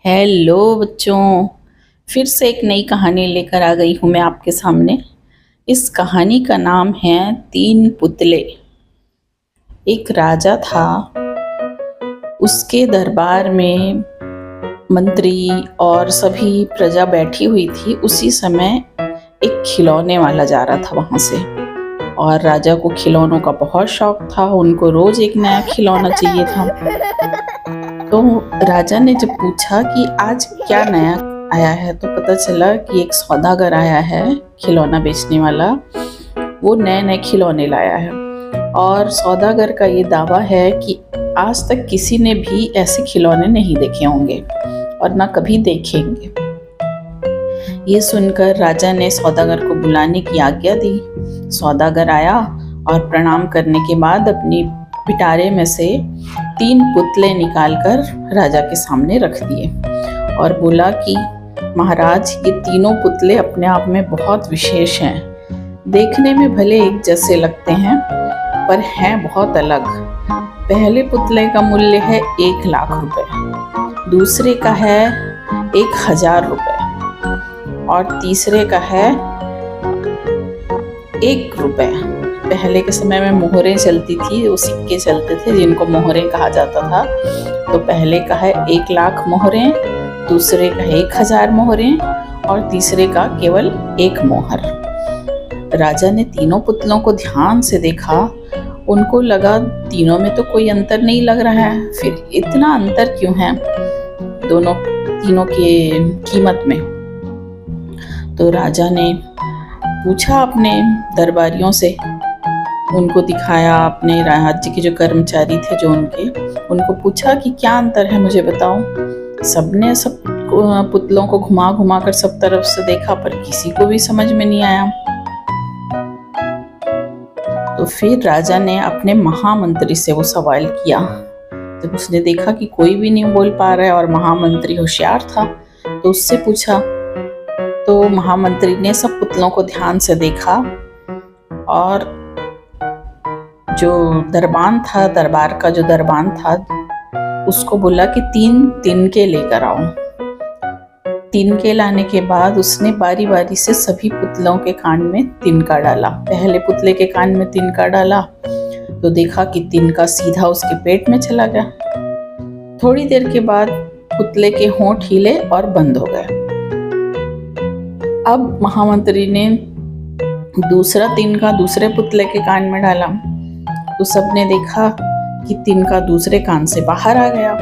Hello बच्चों, फिर से एक नई कहानी लेकर आ गई हूँ मैं आपके सामने। इस कहानी का नाम है तीन पुतले। एक राजा था, उसके दरबार में मंत्री और सभी प्रजा बैठी हुई थी। उसी समय एक खिलौने वाला जा रहा था वहाँ से, और राजा को खिलौनों का बहुत शौक था। उनको रोज एक नया खिलौना चाहिए था। तो राजा ने जब पूछा कि आज क्या नया आया है, तो पता चला कि एक सौदागर आया है, खिलौना बेचने वाला। वो नए नए खिलौने लाया है, और सौदागर का ये दावा है कि आज तक किसी ने भी ऐसे खिलौने नहीं देखे होंगे और ना कभी देखेंगे। ये सुनकर राजा ने सौदागर को बुलाने की आज्ञा दी। सौदागर आया और प्रणाम करने के बाद अपनी पिटारे में से तीन पुतले निकालकर राजा के सामने रख दिए और बोला कि महाराज, ये तीनों पुतले अपने आप में बहुत विशेष हैं। देखने में भले एक जैसे लगते हैं, पर हैं बहुत अलग। पहले पुतले का मूल्य है 1,00,000 रुपए, दूसरे का है 1,000 रुपए और तीसरे का है 1 रुपए। पहले के समय में मोहरें चलती थी, वो सिक्के चलते थे जिनको मोहरें कहा जाता था। तो पहले का है 1,00,000 मोहरें, दूसरे का है 1,000 मोहरें और तीसरे का केवल 1 मोहर। राजा ने तीनों पुतलों को ध्यान से देखा। उनको लगा तीनों में तो कोई अंतर नहीं लग रहा है, फिर इतना अंतर क्यों है तीनों की कीमत में। तो राजा ने पूछा अपने दरबारियों से, उनको दिखाया, अपने राज्य के जो कर्मचारी थे जो उनको पूछा कि क्या अंतर है, मुझे बताओ। सबने सब पुतलों को घुमा घुमा कर सब तरफ से देखा, पर किसी को भी समझ में नहीं आया। तो फिर राजा ने अपने महामंत्री से वो सवाल किया। जब उसने देखा कि कोई भी नहीं बोल पा रहा है और महामंत्री होशियार था, तो उससे पूछा। तो महामंत्री ने सब पुतलों को ध्यान से देखा और जो दरबार का जो दरबान था, उसको बोला कि 3 तिनके लेकर आओ। तिनके लाने के बाद उसने बारी बारी से सभी पुतलों के कान में तिनका डाला। पहले पुतले के कान में तिनका डाला तो देखा कि तिनका सीधा उसके पेट में चला गया। थोड़ी देर के बाद पुतले के होंठ हिले और बंद हो गए। अब महामंत्री ने दूसरा तिनका दूसरे पुतले के कान में डाला तो सबने देखा कि तिनका दूसरे कान से बाहर आ गया।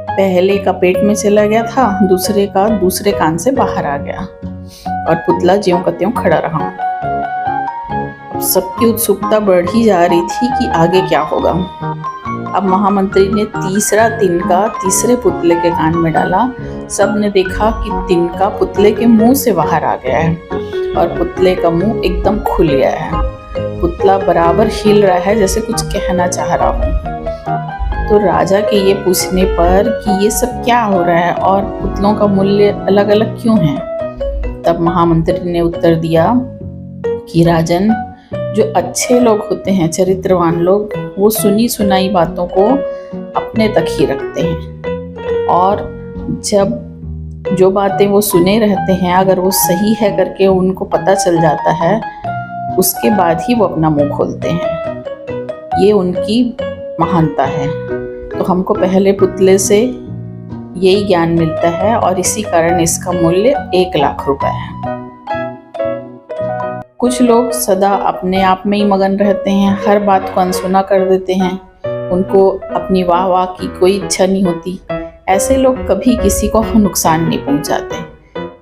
पहले का पेट में चला गया था, दूसरे का दूसरे कान से बाहर आ गया और पुतला ज्यों का त्यों खड़ा रहा। अब सबकी उत्सुकता बढ़ी जा रही थी कि आगे क्या होगा। अब महामंत्री ने तीसरा तिनका तीसरे पुतले के कान में डाला। सबने देखा कि तिनका पुतले के मुंह से बाहर आ गया है और पुतले का मुंह एकदम खुल गया है। पुतला बराबर हिल रहा है जैसे कुछ कहना चाह रहा हो। तो राजा के ये पूछने पर कि ये सब क्या हो रहा है और पुतलों का मूल्य अलग अलग क्यों है, तब महामंत्री ने उत्तर दिया कि राजन, जो अच्छे लोग होते हैं, चरित्रवान लोग, वो सुनी सुनाई बातों को अपने तक ही रखते हैं, और जब जो बातें वो सुने रहते हैं अगर वो सही है करके उनको पता चल जाता है, उसके बाद ही वो अपना मुंह खोलते हैं। ये उनकी महानता है। तो हमको पहले पुतले से यही ज्ञान मिलता है और इसी कारण इसका मूल्य 1,00,000 रुपए है। कुछ लोग सदा अपने आप में ही मगन रहते हैं, हर बात को अनसुना कर देते हैं, उनको अपनी वाह वाह की कोई इच्छा नहीं होती। ऐसे लोग कभी किसी को नुकसान नहीं पहुंचाते।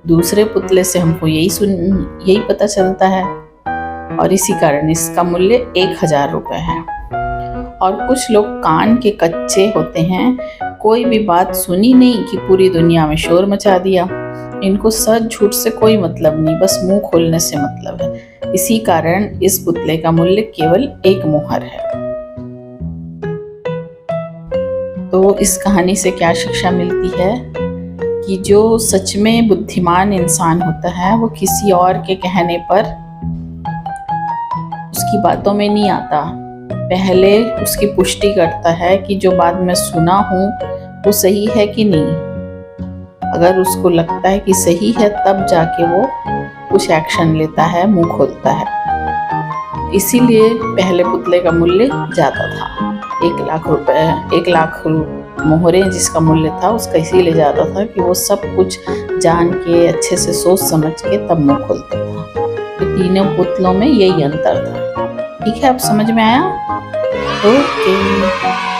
दूसरे पुतले से हमको यही पता चलता है और इसी कारण इसका मूल्य 1,000 रुपए है। और कुछ लोग कान के कच्चे होते हैं, कोई भी बात सुनी नहीं कि पूरी दुनिया में शोर मचा दिया। इनको सच झूठ से कोई मतलब नहीं, बस मुंह खोलने से मतलब है। इसी कारण इस पुतले का मूल्य केवल 1 मोहर है। तो इस कहानी से क्या शिक्षा मिलती है कि जो सच में बुद्धिमान इंसान होता है वो किसी और के कहने पर उसकी बातों में नहीं आता, पहले उसकी पुष्टि करता है कि जो बात मैं सुना हूँ वो सही है कि नहीं। अगर उसको लगता है कि सही है तब जाके वो कुछ एक्शन लेता है, मुंह खोलता है। इसीलिए पहले पुतले का मूल्य ज़्यादा था। 1,00,000 रुपए, 1,00,000 मोहरे जिसका मूल्य था उसका इसीलिए ज़्यादा था कि वो सब कुछ जान के अच्छे से सोच समझ के तब मुंह खोलता था। तो तीनों पुतलों में यही अंतर था। ठीक है, अब समझ में आया? ओके।